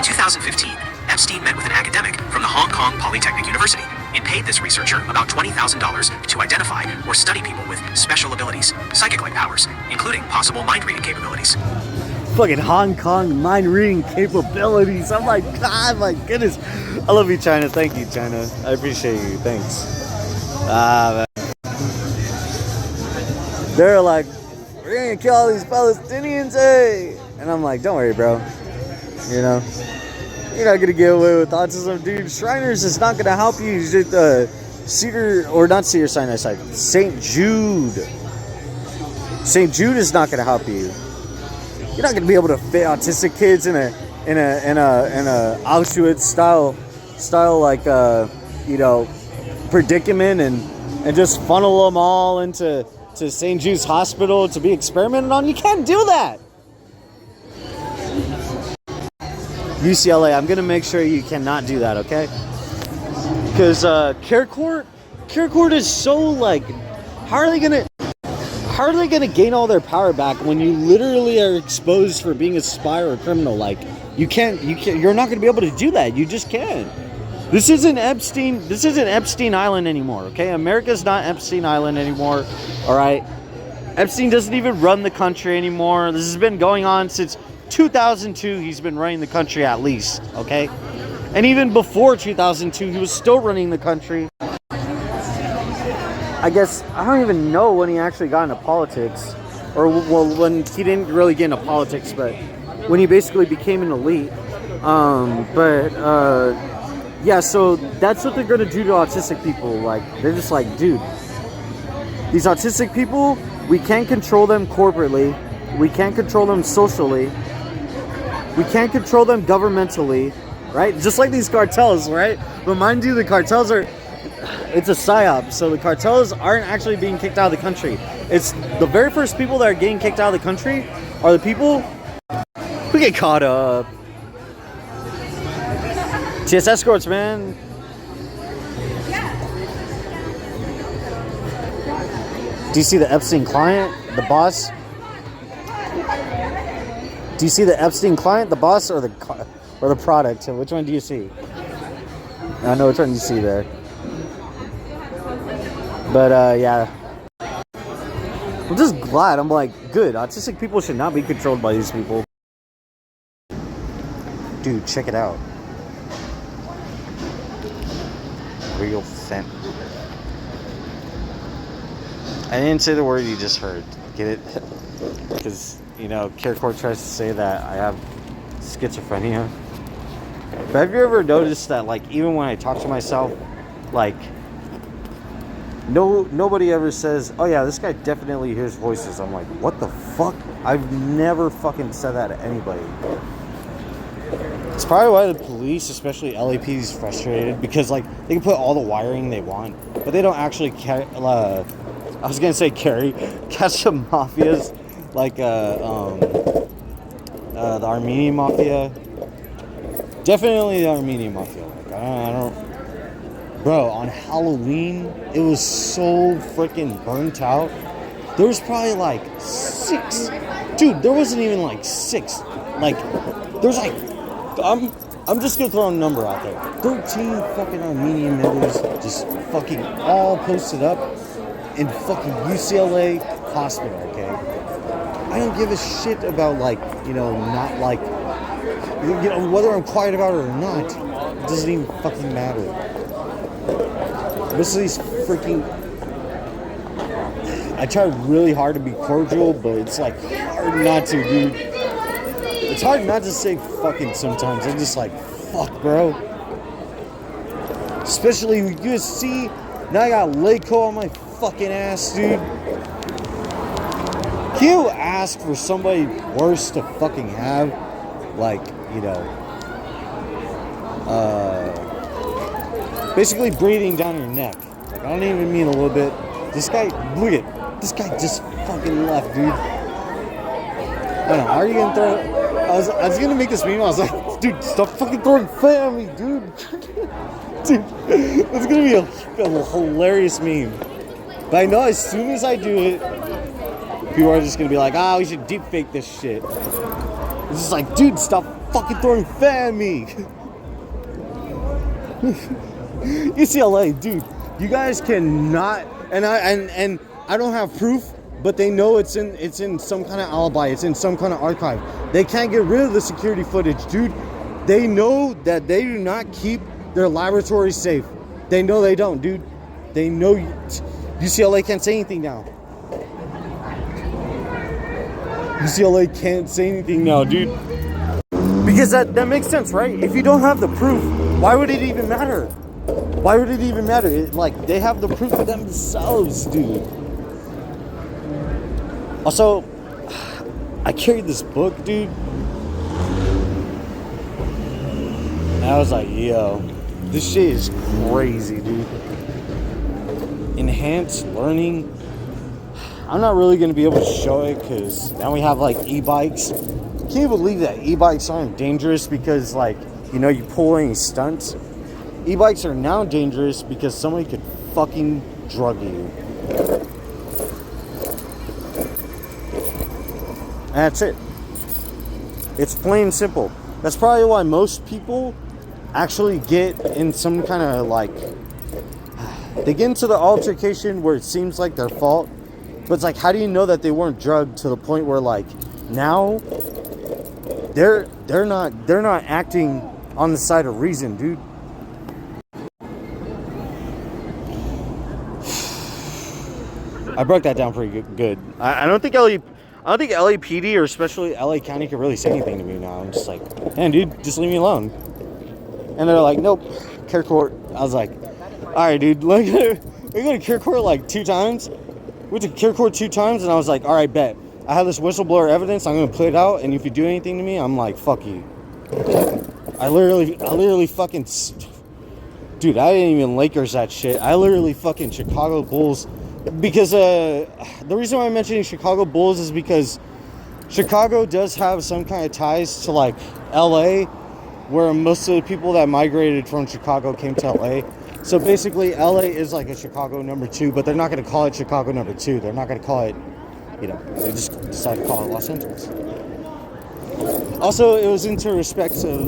In 2015, Epstein met with an academic from the Hong Kong Polytechnic University and paid this researcher about $20,000 to identify or study people with special abilities, psychic-like powers, including possible mind-reading capabilities. Fucking Hong Kong mind-reading capabilities. I'm like, God, my goodness. I love you, China. Thank you, China. I appreciate you. Thanks. Man. They're like, we're gonna kill all these Palestinians, hey! And I'm like, don't worry, bro. You know, you're not gonna get away with autism, dude. Shriners is not gonna help you. Just Cedar, or not Cedar Sinai side, St. Jude. St. Jude is not gonna help you. You're not gonna be able to fit autistic kids in a Auschwitz style like you know, predicament and just funnel them all into St. Jude's Hospital to be experimented on. You can't do that. UCLA, I'm gonna make sure you cannot do that, okay? Because care court is so like, how are they gonna gain all their power back when you literally are exposed for being a spy or a criminal? Like, you're not gonna be able to do that. You just can't. This isn't Epstein Island anymore, okay? America's not Epstein Island anymore, all right? Epstein doesn't even run the country anymore. This has been going on since 2002. He's been running the country at least, okay? And even before 2002, he was still running the country. I guess, I don't even know when he actually got into politics. Or, well, when he didn't really get into politics, but when he basically became an elite. Yeah, so that's what they're going to do to autistic people. Like, they're just like, dude, these autistic people, we can't control them corporately. We can't control them socially. We can't control them governmentally, right? Just like these cartels, right? But mind you, the cartels it's a psyop. So the cartels aren't actually being kicked out of the country. It's the very first people that are getting kicked out of the country are the people who get caught up. TS escorts, man. Do you see the Epstein client, the boss? Do you see the Epstein client, the boss, or the product? Which one do you see? I know which one you see there. But yeah, I'm just glad. I'm like, good. Autistic people should not be controlled by these people. Dude, check it out. Real scent. I didn't say the word you just heard. Get it? Because, you know, Care Court tries to say that I have schizophrenia. But have you ever noticed that, like, even when I talk to myself, like, nobody ever says, oh yeah, this guy definitely hears voices. I'm like, what the fuck? I've never fucking said that to anybody. It's probably why the police, especially LAPD, is frustrated, because like they can put all the wiring they want, but they don't actually catch the mafias, like the Armenian mafia. Definitely the Armenian mafia. Like, I don't. Bro, on Halloween, it was so freaking burnt out. There was probably like 6. Dude, there wasn't even like 6. Like, there's like, I'm just gonna throw a number out there. 13 fucking Armenian members just fucking all posted up in fucking UCLA hospital, okay? I don't give a shit about, like, you know, not like, you know, whether I'm quiet about it or not. It doesn't even fucking matter. Most of these freaking... I try really hard to be cordial, but it's like hard not to, dude. It's hard not to say fucking sometimes. I'm just like, fuck, bro. Especially with USC. Now I got Laco on my fucking ass, dude. Can you ask for somebody worse to fucking have? Like, you know, basically breathing down your neck. Like, I don't even mean a little bit. This guy, look at, this guy just fucking left, dude. I don't know, how are you gonna throw, I was gonna make this meme, I was like, dude, stop fucking throwing fat at me, dude. Dude, it's gonna be a hilarious meme. But I know as soon as I do it, people are just gonna be like, we should deep fake this shit. It's just like, dude, stop fucking throwing fat at me. UCLA, dude, you guys cannot, and I don't have proof, but they know it's in some kind of alibi, it's in some kind of archive. They can't get rid of the security footage, dude. They know that they do not keep their laboratories safe. They know they don't, dude. They know UCLA can't say anything now. UCLA can't say anything now, dude. Because that makes sense, right? If you don't have the proof, why would it even matter? Why would it even matter? Like, they have the proof for themselves, dude. Also, I carried this book, dude. And I was like, yo, this shit is crazy, dude. Enhanced learning. I'm not really going to be able to show it because now we have, like, e-bikes. Can you believe that e-bikes aren't dangerous because, like, you know, you pull any stunts? E-bikes are now dangerous because somebody could fucking drug you. And that's it. It's plain and simple. That's probably why most people actually get in some kind of, like, they get into the altercation where it seems like their fault. But it's like, how do you know that they weren't drugged to the point where, like, now they're not acting on the side of reason, dude. I broke that down pretty good. I don't think LAPD or especially LA County can really say anything to me now. I'm just like, man, dude, just leave me alone. And they're like, nope, care court. I was like, all right, dude, we go to care court like 2 times. We went to care court 2 times, and I was like, all right, bet. I have this whistleblower evidence. I'm gonna play it out, and if you do anything to me, I'm like, fuck you. I literally fucking, dude, I didn't even Lakers that shit. I literally fucking Chicago Bulls. Because the reason why I'm mentioning Chicago Bulls is because Chicago does have some kind of ties to, like, LA, where most of the people that migrated from Chicago came to LA. So basically LA is like a Chicago number 2, but they're not going to call it Chicago number 2. They're not going to call it, you know, they just decided to call it Los Angeles. Also, it was into respect of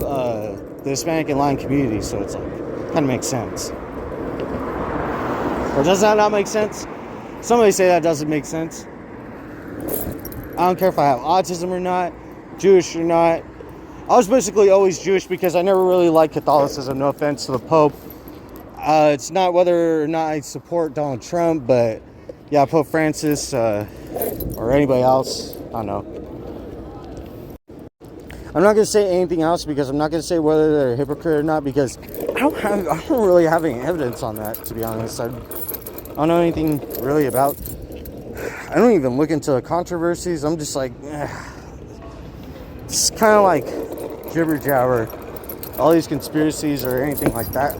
the Hispanic and Latin community, so it's like, kind of makes sense. Or does that not make sense? Somebody say that doesn't make sense. I don't care if I have autism or not, Jewish or not. I was basically always Jewish because I never really liked Catholicism, no offense to the Pope. It's not whether or not I support Donald Trump, but yeah, Pope Francis or anybody else, I don't know. I'm not going to say anything else because I'm not going to say whether they're a hypocrite or not because I don't really have any evidence on that, to be honest. I don't know anything really about. I don't even look into controversies. I'm just like, it's kind of like jibber jabber. All these conspiracies or anything like that,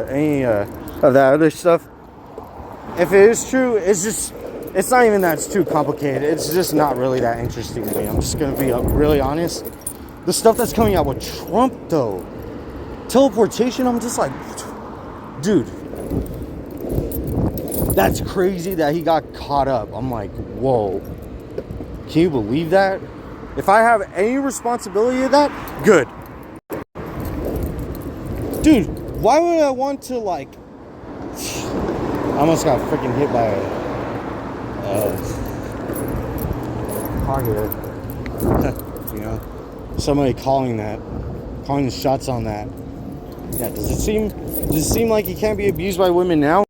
any of that other stuff. If it is true, it's not even that it's too complicated. It's just not really that interesting to me. I'm just gonna be really honest. The stuff that's coming out with Trump, though, teleportation, I'm just like, dude, that's crazy that he got caught up. I'm like, whoa, can you believe that? If I have any responsibility of that, good. Dude, why would I want to, like, I almost got freaking hit by a car here. You know, somebody calling the shots on that. Yeah, does it seem like you can't be abused by women now?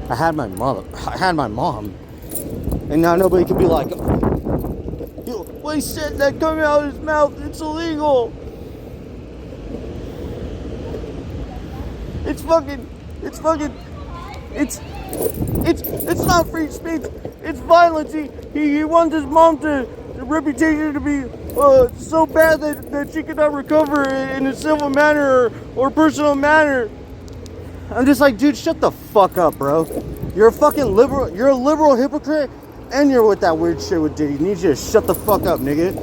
I had my mom, and now nobody can be like, what he said that coming out of his mouth, it's illegal. It's not free speech. It's violence. He wants his mom the reputation to be so bad that she cannot recover in a civil manner or personal manner. I'm just like, dude, shut the fuck up, bro. You're a fucking liberal. You're a liberal hypocrite, and you're with that weird shit with Diddy. You need you to shut the fuck up, nigga.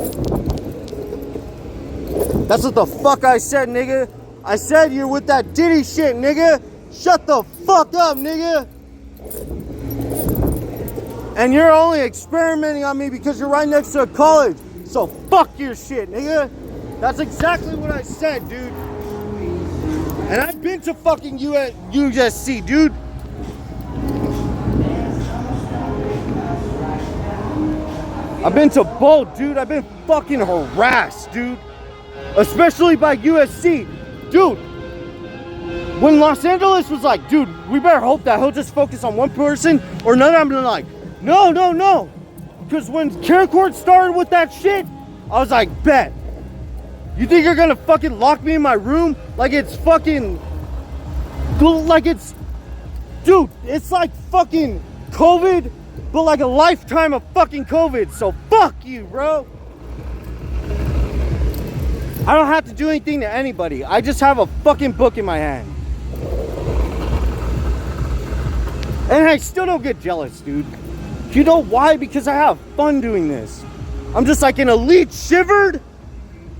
That's what the fuck I said, nigga. I said you're with that Diddy shit, nigga. Shut the fuck up, nigga. And you're only experimenting on me because you're right next to a college. So fuck your shit, nigga. That's exactly what I said, dude. And I've been to fucking USC, dude. I've been to both, dude. I've been fucking harassed, dude. Especially by USC. Dude, when Los Angeles was like, dude, we better hope that he'll just focus on one person or another, I'm like, no. Because when Carricord started with that shit, I was like, bet. You think you're gonna fucking lock me in my room like it's fucking, like it's, dude, it's like fucking COVID, but like a lifetime of fucking COVID. So fuck you, bro. I don't have to do anything to anybody. I just have a fucking book in my hand. And I still don't get jealous, dude. You know why? Because I have fun doing this. I'm just like an elite shivered.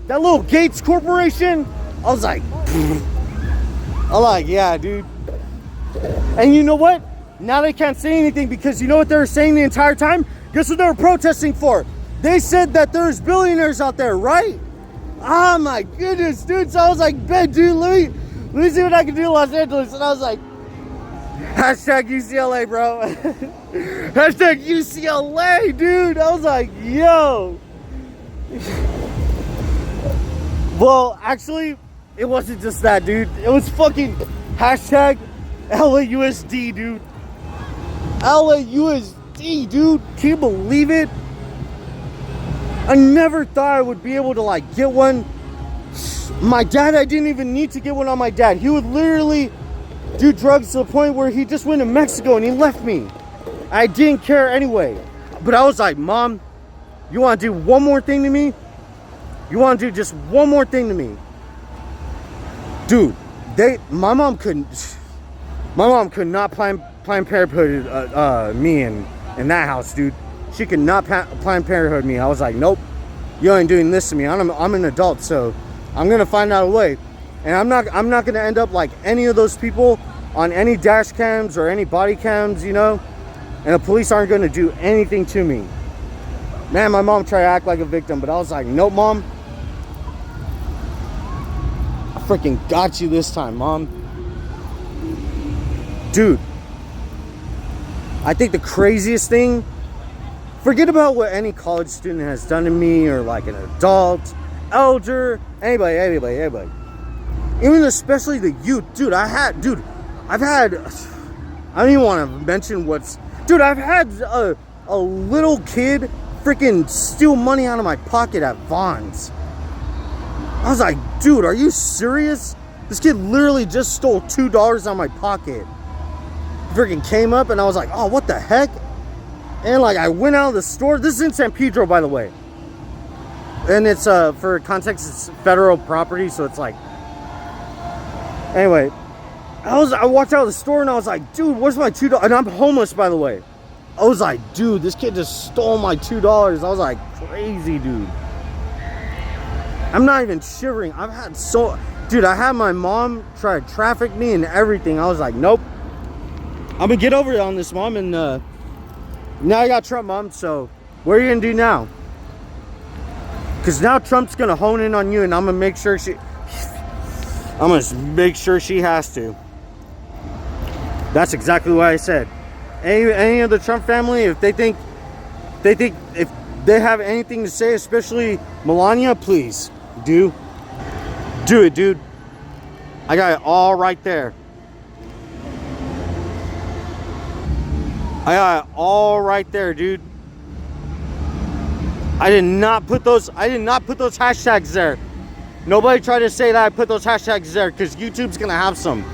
That little Gates Corporation. I was like, I'm like, yeah, dude. And you know what? Now they can't say anything because you know what they were saying the entire time? Guess what they were protesting for? They said that there's billionaires out there, right? Oh my goodness, dude. So I was like, bet, dude, let me see what I can do in Los Angeles. And I was like, hashtag UCLA, bro. Hashtag UCLA, dude. I was like, yo. Well, actually, it wasn't just that, dude. It was fucking hashtag LAUSD, dude. LAUSD, dude. Can you believe it? I never thought I would be able to like get one. My dad, I didn't even need to get one on my dad. He would literally do drugs to the point where he just went to Mexico and he left me. I didn't care anyway. But I was like, Mom, you want to do one more thing to me? You want to do just one more thing to me? Dude, my mom could not Planned Parenthood me in that house, dude. She could not Planned Parenthood me. I was like, nope, you ain't doing this to me. I'm an adult, so I'm gonna find out a way. And I'm not gonna end up like any of those people on any dash cams or any body cams, you know. And the police aren't gonna do anything to me. Man, my mom tried to act like a victim, but I was like, nope, Mom. I freaking got you this time, Mom. Dude, I think the craziest thing, forget about what any college student has done to me or like an adult, elder, anybody. Even especially the youth. Dude, I've had, I don't even want to mention dude, I've had a little kid freaking steal money out of my pocket at Vons. I was like, dude, are you serious? This kid literally just stole $2 out of my pocket. Freaking came up and I was like, oh, what the heck? And like I went out of the store. This is in San Pedro, by the way. And it's for context, it's federal property, so it's like, anyway, I walked out of the store and I was like, dude, where's my $2? And I'm homeless, by the way. I was like, dude, this kid just stole my $2. I was like, crazy, dude. I'm not even shivering. Dude, I had my mom try to traffic me and everything. I was like, nope. I'm gonna get over it on this, Mom. And now I got Trump, Mom. So what are you gonna do now? Because now Trump's gonna hone in on you, and I'm gonna make sure she has to. That's exactly what I said. Any of the Trump family, if if they have anything to say, especially Melania, please do it, dude. I got it all right there. I got it all right there, dude. I did not put those hashtags there. Nobody tried to say that I put those hashtags there, because YouTube's gonna have some.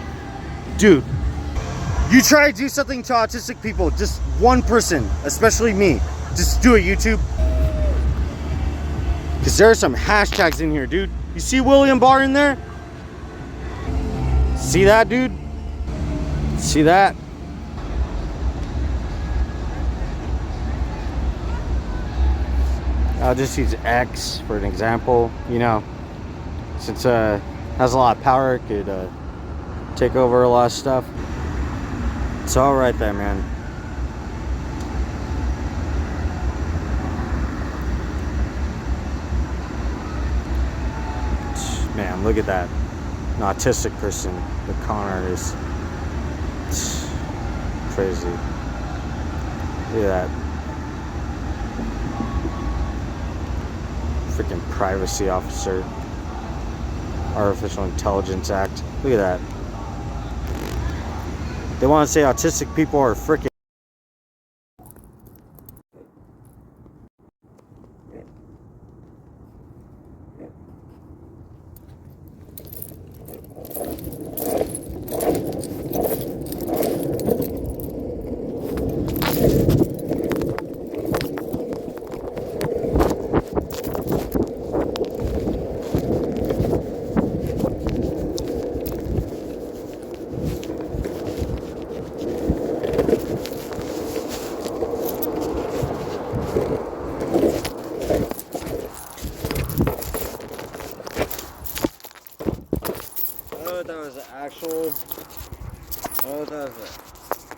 Dude, you try to do something to autistic people, just one person, especially me. Just do it, YouTube. Because there are some hashtags in here, dude. You see William Barr in there? See that, dude? See that? I'll just use X for an example, you know, since it has a lot of power, it could take over a lot of stuff. It's all right there, man. Man, look at that. An autistic person, the con artist. Crazy. Look at that. Freaking privacy officer. Artificial Intelligence Act. Look at that. They want to say autistic people are freaking.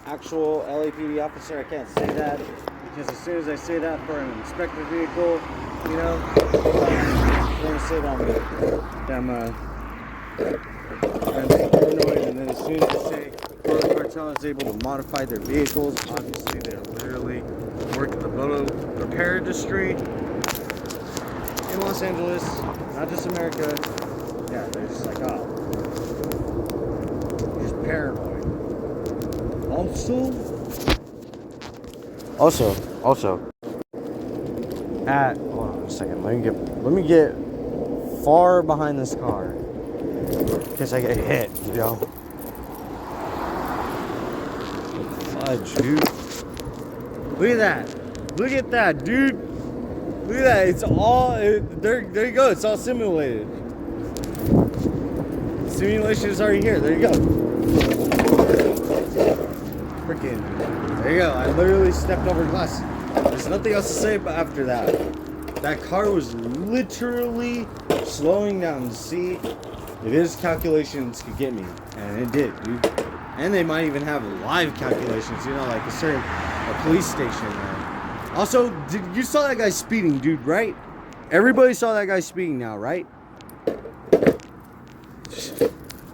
Actual LAPD officer. I can't say that because as soon as I say that for an inspector vehicle, you know, they're gonna say that I'm paranoid. And then as soon as I say the cartel is able to modify their vehicles, obviously they literally work in the photo repair industry in Los Angeles, not just America. Yeah, they're just like, oh, just paranoid. Also, hold on a second. Let me get far behind this car in case I get hit, you know. Fudge, dude. Look at that, dude. Look at that. It's all there you go. It's all simulated. Simulation is already here. There you go. There you go. I literally stepped over glass. There's nothing else to say after that. That car was literally slowing down to see if his calculations could get me, and it did, dude. And they might even have live calculations, you know, like a police station. Also, you saw that guy speeding, dude, right? Everybody saw that guy speeding now, right?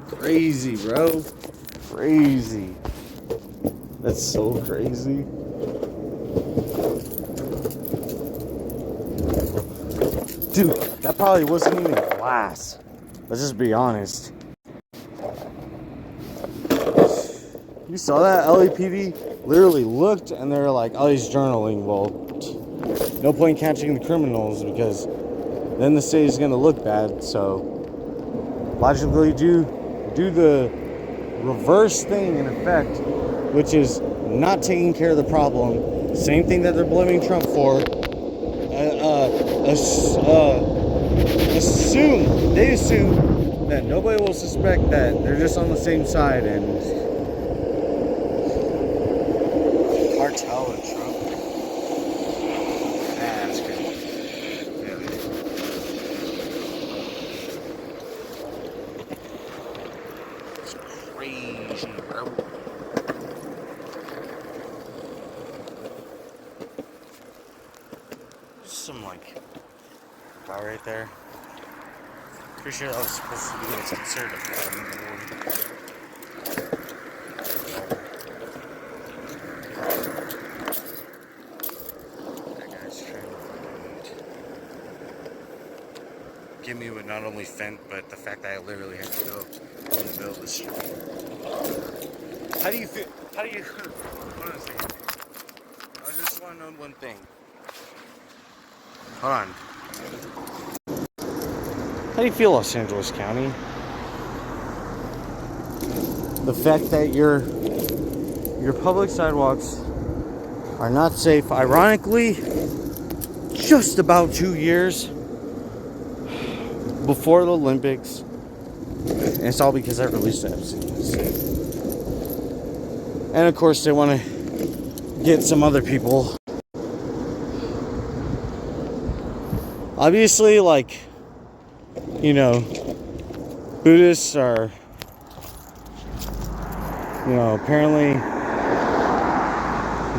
Crazy, bro. Crazy. That's so crazy. Dude, that probably wasn't even glass. Let's just be honest. You saw that? LAPD literally looked and they were like, oh, he's journaling. Well, no point catching the criminals because then the city's going to look bad. So, logically do the reverse thing in effect, which is not taking care of the problem. Same thing that they're blaming Trump for. They assume that nobody will suspect that they're just on the same side and cartel and Trump. That's crazy. Really. It's crazy, bro. Some like guy right there. Pretty sure that was supposed to be what's considered a problem. That guy's trying to get me with not only fent, but the fact that I literally have to go in the middle of the street. How do you feel? Hold on a second. I just want to know one thing. Hold on. How do you feel, Los Angeles County? The fact that your public sidewalks are not safe. Ironically, just about 2 years before the Olympics. And it's all because I released the FCS. And of course, they want to get some other people. Obviously, like, you know, Buddhists are, you know, apparently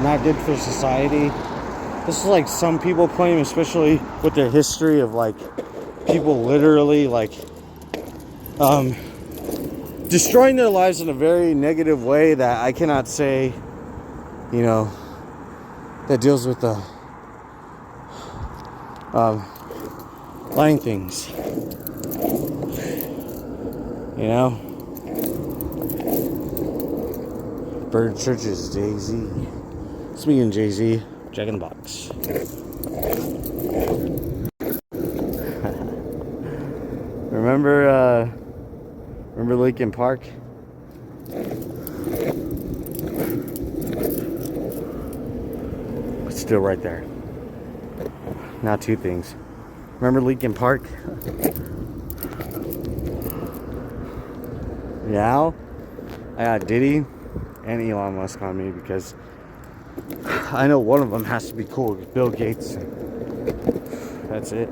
not good for society. This is like some people claim, especially with their history of like people literally like destroying their lives in a very negative way that I cannot say, you know, that deals with the lying things. You know? Bird Churches, Jay-Z. Speaking of Jay-Z, Jack in the Box. Remember Lincoln Park? It's still right there. Now two things. Remember Lincoln Park? Now, I got Diddy and Elon Musk on me because I know one of them has to be cool. Bill Gates. That's it.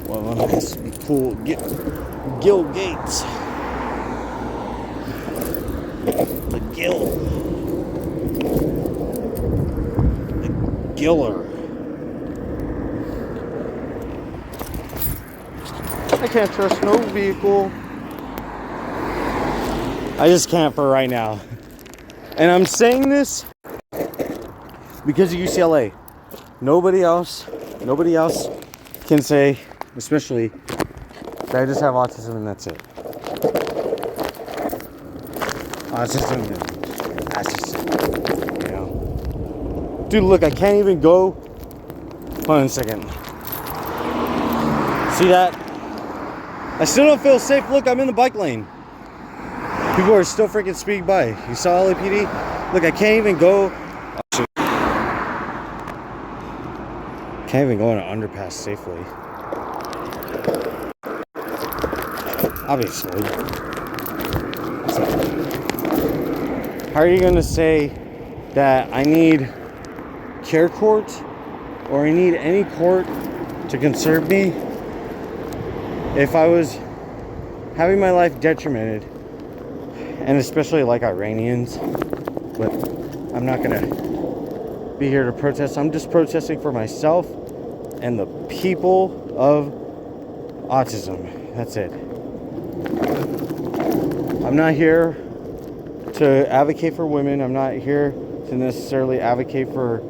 One of them has to be cool. Gil Gates. The Giller. I can't trust no vehicle. I just can't for right now. And I'm saying this because of UCLA. Nobody else can say, especially, that I just have autism and that's it. Autism and that's just it. You know? Dude, look, I can't even go. Hold on a second. See that? I still don't feel safe. Look, I'm in the bike lane. People are still freaking speeding by. You saw LAPD? Look, I can't even go. Oh, shoot. Can't even go in an underpass safely. Obviously. So, how are you going to say that I need care court or I need any court to conserve me if I was having my life detrimented, and especially like Iranians? But I'm not gonna be here to protest. I'm just protesting for myself and the people of autism. That's it. I'm not here to advocate for women. I'm not here to necessarily advocate for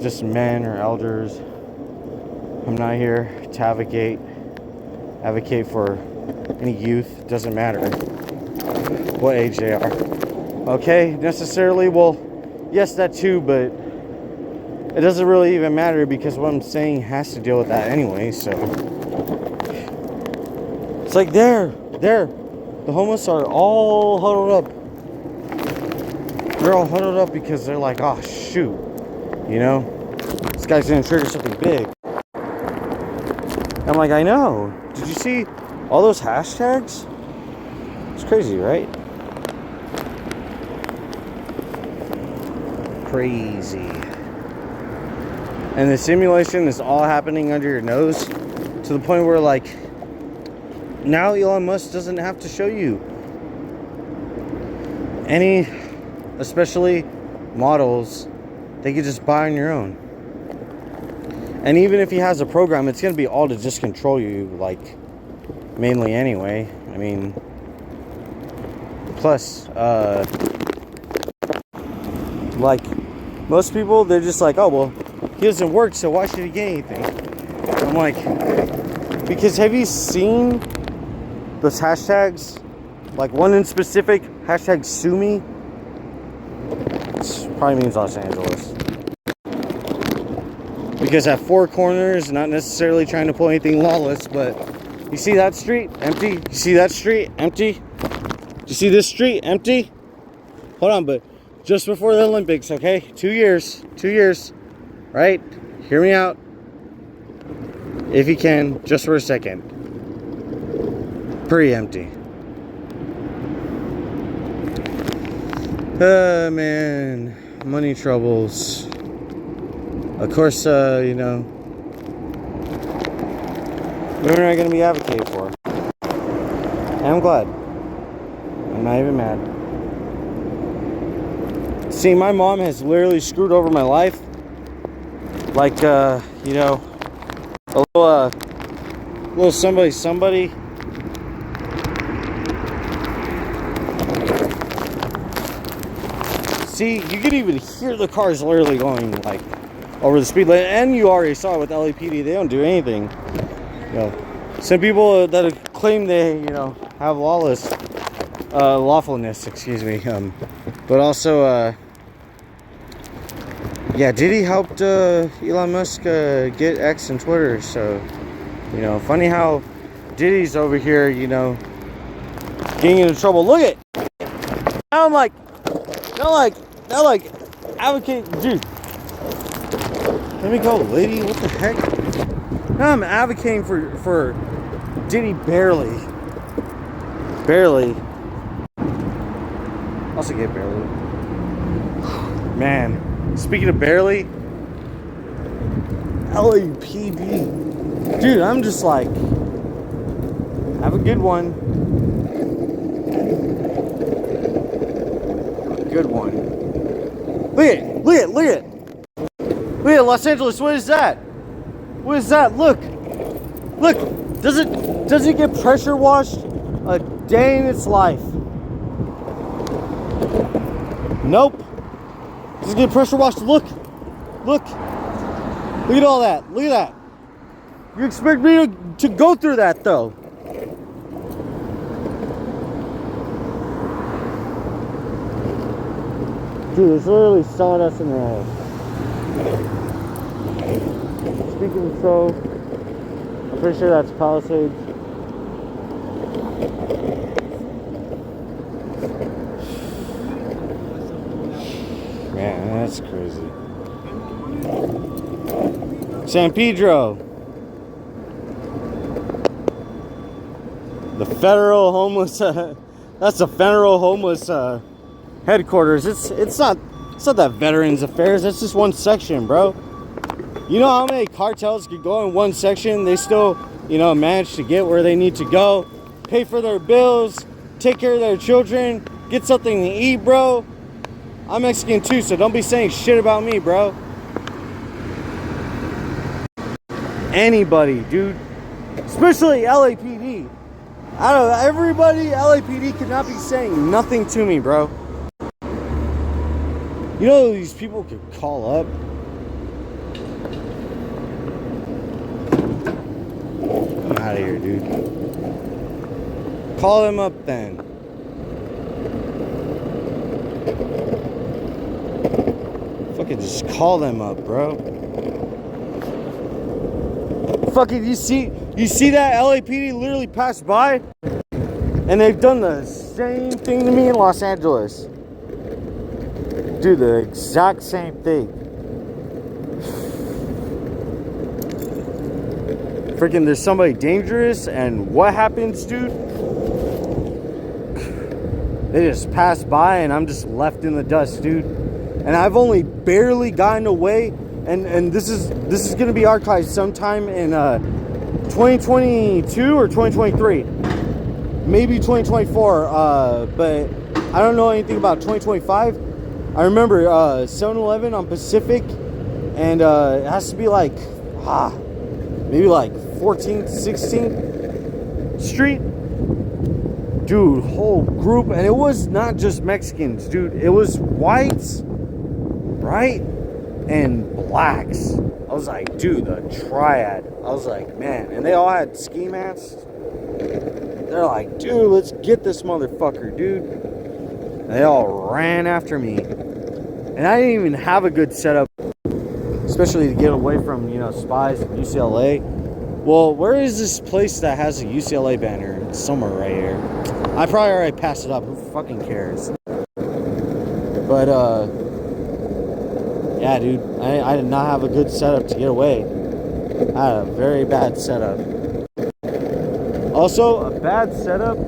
just men or elders. I'm not here to advocate for any youth. It doesn't matter what age they are. Okay, necessarily, well, yes, that too, but it doesn't really even matter because what I'm saying has to deal with that anyway. So it's like there, the homeless are all huddled up. They're all huddled up because they're like, oh shoot, you know, this guy's gonna trigger something big. I'm like, I know. Did you see all those hashtags? It's crazy, right? Crazy. And the simulation is all happening under your nose to the point where, like, now Elon Musk doesn't have to show you any, especially models, they could just buy on your own. And even if he has a program, it's going to be all to just control you, like, mainly anyway. I mean, plus, like, most people, they're just like, oh, well, he doesn't work, so why should he get anything? I'm like, because have you seen those hashtags? Like, one in specific, hashtag sue me. It probably means Los Angeles. Because at four corners, not necessarily trying to pull anything lawless, but you see that street empty? You see that street empty? You see this street empty? Hold on, but just before the Olympics, okay? 2 years, right? Hear me out. If you can, just for a second. Pretty empty. Man, money troubles. Of course, you know, women are going to be advocated for. And I'm glad. I'm not even mad. See, my mom has literally screwed over my life. Like, you know, a Little somebody. See, you can even hear the cars literally going like over the speed limit, and you already saw it with LAPD. They don't do anything. You know, some people that claim they, have lawfulness. Excuse me. But also, yeah, Diddy helped Elon Musk get X and Twitter. So, funny how Diddy's over here, getting into trouble. Look at. Now I'm like, now like, advocate, dude. Let me go, lady. What the heck? Now I'm advocating for Diddy barely. Also get barely. Man, speaking of barely, LAPD. Dude, I'm just like, have a good one. Good one. Look at Los Angeles. What is that? Look, does it get pressure washed a day in its life? Nope. Does it get pressure washed? Look at all that. Look at that. You expect me to go through that though? Dude, it's literally sawdust in there. Speaking of so, I'm pretty sure that's Palisades. Man, that's crazy. San Pedro. The federal homeless, that's the federal homeless headquarters. It's not that Veterans Affairs. That's just one section, bro. You know how many cartels could go in one section? They still, manage to get where they need to go, pay for their bills, take care of their children, get something to eat, bro. I'm Mexican too, so don't be saying shit about me, bro. Anybody, dude. Especially LAPD. I don't know, everybody, LAPD cannot be saying nothing to me, bro. You know these people could call up. I'm out of here, dude. Call them up then. Fucking just call them up, bro. Fucking you see that LAPD literally passed by, and they've done the same thing to me in Los Angeles. Dude, the exact same thing. Freaking, there's somebody dangerous, and what happens, dude? They just pass by, and I'm just left in the dust, dude. And I've only barely gotten away, and this is gonna be archived sometime in 2022 or 2023, maybe 2024. But I don't know anything about 2025. I remember 7-Eleven on Pacific, and it has to be like maybe like 14th, 16th Street. Dude, whole group, and it was not just Mexicans, dude. It was whites, right, and blacks. I was like, dude, the triad. I was like, man, and they all had ski masks. They're like, dude, let's get this motherfucker, dude. And they all ran after me. And I didn't even have a good setup, especially to get away from, spies at UCLA. Well, where is this place that has a UCLA banner? It's somewhere right here. I probably already passed it up. Who fucking cares? But, yeah, dude, I did not have a good setup to get away. I had a very bad setup. Also, a bad setup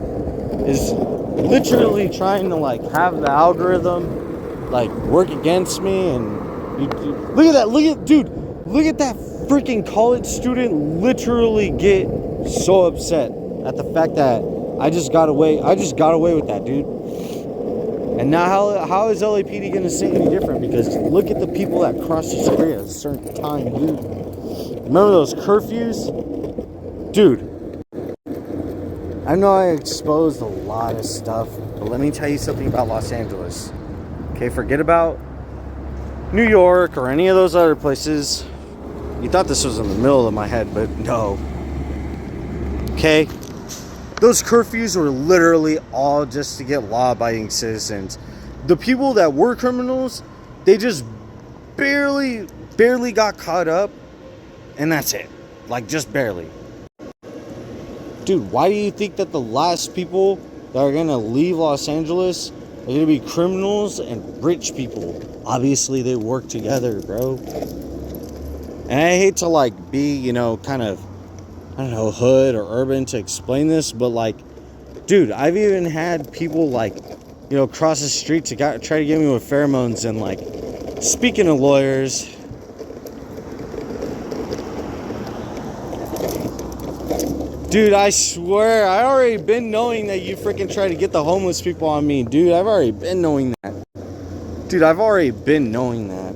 is literally trying to, have the algorithm, work against me. And look at that. Look at that freaking college student literally get so upset at the fact that I just got away with that, dude. And now how is LAPD going to say any different? Because look at the people that cross the street at a certain time, dude. Remember those curfews? Dude, I know I exposed a lot of stuff, but let me tell you something about Los Angeles. Okay, forget about New York or any of those other places. You thought this was in the middle of my head, but no. Okay? Those curfews were literally all just to get law-abiding citizens. The people that were criminals, they just barely got caught up, and that's it. Like, just barely. Dude, why do you think that the last people that are gonna leave Los Angeles are gonna be criminals and rich people? Obviously, they work together, bro. And I hate to, like, be, you know, kind of, I don't know, hood or urban to explain this, but, like, dude, I've even had people, like, you know, cross the street to try to get me with pheromones. And, like, speaking of lawyers, dude, I swear, I already been knowing that you freaking try to get the homeless people on me. Dude, I've already been knowing that. Dude, I've already been knowing that.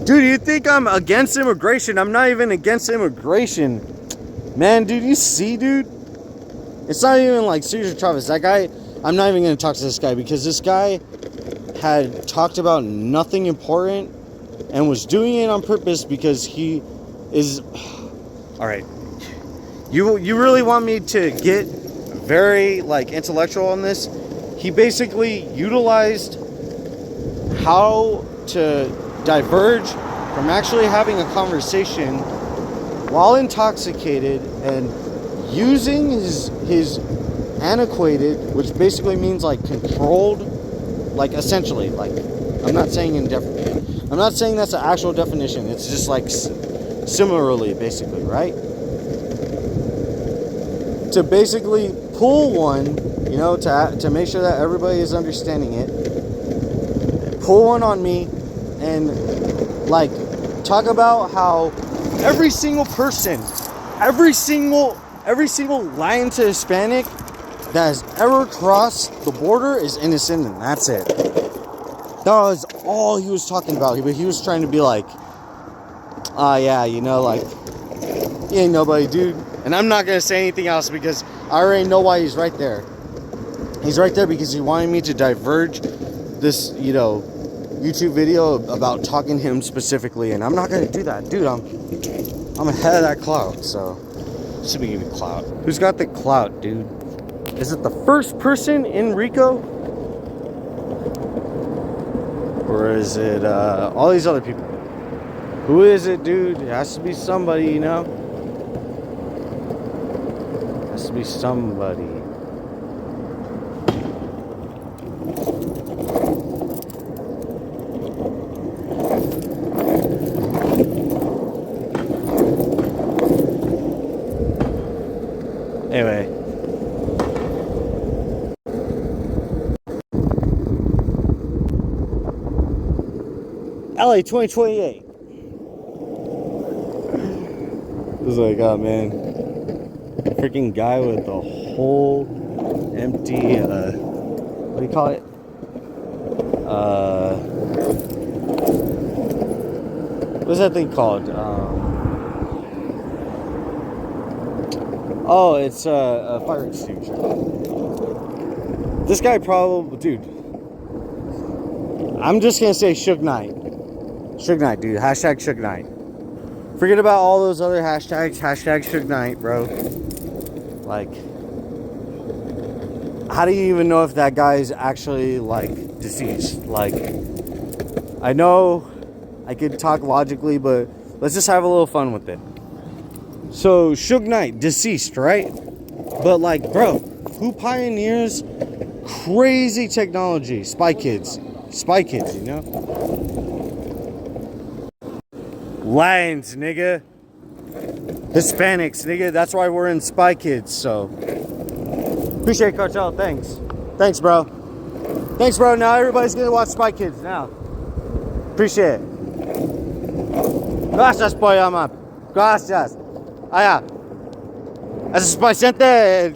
Dude, you think I'm against immigration? I'm not even against immigration. Man, dude, you see, dude? It's not even like Cesar Chavez. That guy, I'm not even going to talk to this guy because this guy had talked about nothing important and was doing it on purpose because he is... All right. You really want me to get very, like, intellectual on this? He basically utilized how to diverge from actually having a conversation while intoxicated and using his antiquated, which basically means like controlled, like essentially, like, I'm not saying I'm not saying that's the actual definition. It's just like similarly, basically, right? To basically pull one, you know, to make sure that everybody is understanding it. Pull one on me and, like, talk about how every single person, every single Latin to Hispanic that has ever crossed the border is innocent, and that's it. That was all he was talking about. But he was trying to be like, yeah, you know, like, he ain't nobody, dude. And I'm not going to say anything else because I already know why he's right there. He's right there because he wanted me to diverge this, you know, YouTube video about talking to him specifically, and I'm not going to do that. Dude, I'm ahead of that clout, so should be giving clout. Who's got the clout, dude? Is it the first person in Rico? Or is it all these other people? Who is it, dude? It has to be somebody, you know? It has to be somebody. Anyway. LA28. It's like, oh man, freaking guy with the whole empty, what do you call it? What's that thing called? Oh, it's a fire extinguisher. This guy probably, dude. I'm just gonna say Suge Knight. Suge Knight, dude. Hashtag Suge Knight. Forget about all those other hashtags. Hashtag Suge Knight, bro. Like, how do you even know if that guy is actually, like, deceased? Like, I know I could talk logically, but let's just have a little fun with it. So, Suge Knight, deceased, right? But, like, bro, who pioneers crazy technology? Spy Kids. Spy Kids, you know? Lions, nigga. Hispanics, nigga. That's why we're in Spy Kids, so. Appreciate it, Cartel. Thanks. Thanks, bro. Thanks, bro. Now everybody's gonna watch Spy Kids now. Appreciate it. Gracias, poyama. Gracias. Ah, ya. Es paciente.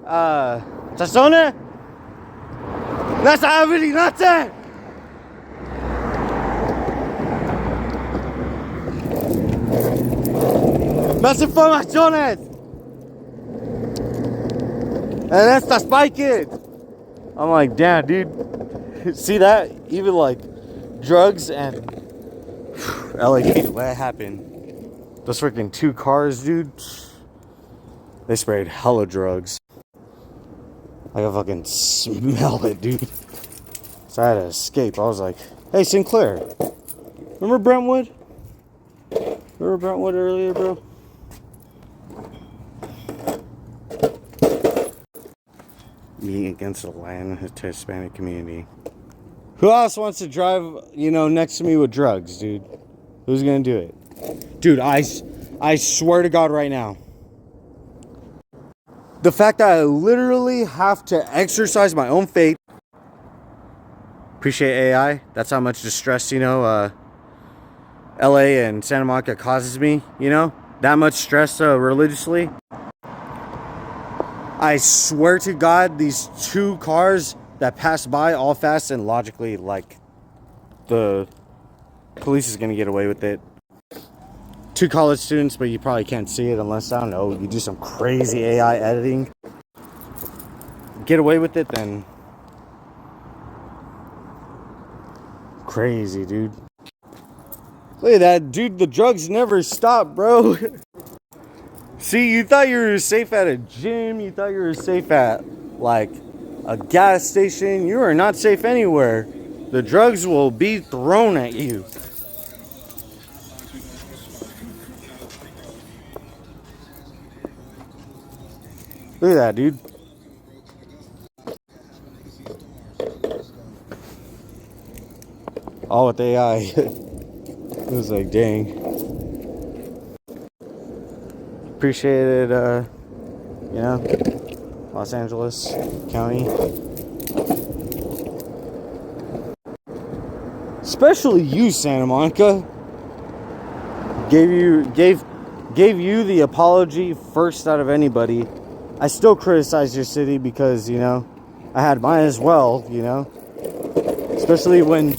Sazone. Let's have it, nothing. Más informaciones. And that's the Spy Kid. I'm like, damn, dude. See that? Even like drugs and LA28. What happened? Those freaking 2 cars, dude. They sprayed hella drugs. I can fucking smell it, dude. So I had to escape. I was like, hey, Sinclair. Remember Brentwood? Remember Brentwood earlier, bro? Me against the land to Hispanic community. Who else wants to drive, you know, next to me with drugs, dude? Who's gonna do it? Dude, I swear to God right now. The fact that I literally have to exercise my own fate. Appreciate AI. That's how much distress, you know, LA and Santa Monica causes me, you know? That much stress religiously. I swear to God, these 2 cars that passed by all fast and logically, like, the police is gonna get away with it. 2 college students, but you probably can't see it unless, I don't know, you do some crazy AI editing. Get away with it, then crazy, dude. Look at that, dude. The drugs never stop, bro. See, you thought you were safe at a gym. You thought you were safe at, like, a gas station. You are not safe anywhere. The drugs will be thrown at you. Look at that, dude. All with AI. It was like, dang. Appreciate it, you know, Los Angeles County. Especially you, Santa Monica. Gave you the apology first out of anybody. I still criticize your city because, you know, I had mine as well, you know. Especially when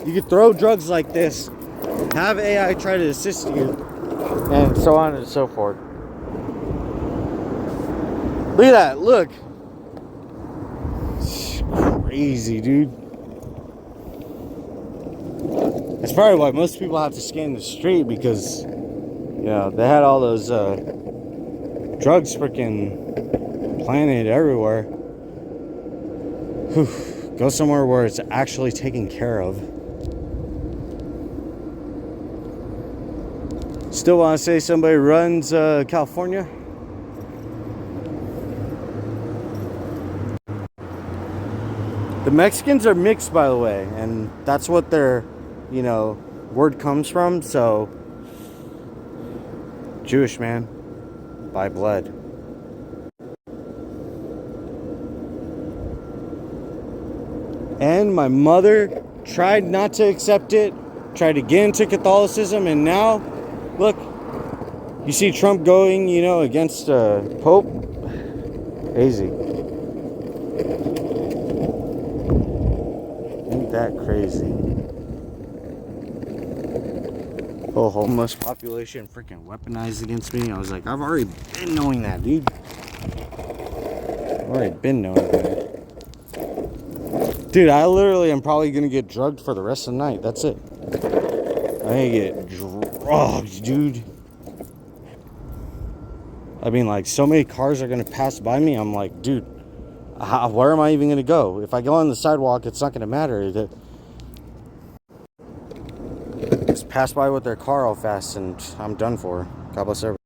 you could throw drugs like this, have AI try to assist you, and so on and so forth. Look at that, look. It's crazy, dude. That's probably why most people have to scan the street, because, you know, they had all those drugs freaking planted everywhere. Whew. Go somewhere where it's actually taken care of. Still want to say somebody runs California? The Mexicans are mixed, by the way, and that's what their, you know, word comes from. So, Jewish, man, by blood. And my mother tried not to accept it, tried to get into Catholicism, and now, look, you see Trump going, you know, against Pope. Crazy. Ain't that crazy? Oh, homeless population freaking weaponized against me. I was like, I've already been knowing that, dude. I've already been knowing that. Dude, I literally am probably gonna get drugged for the rest of the night. That's it. I get drugged, dude. I mean, like, so many cars are gonna pass by me. I'm like, dude, where am I even gonna go? If I go on the sidewalk, it's not gonna matter. Just pass by with their car all fast, and I'm done for. God bless everybody.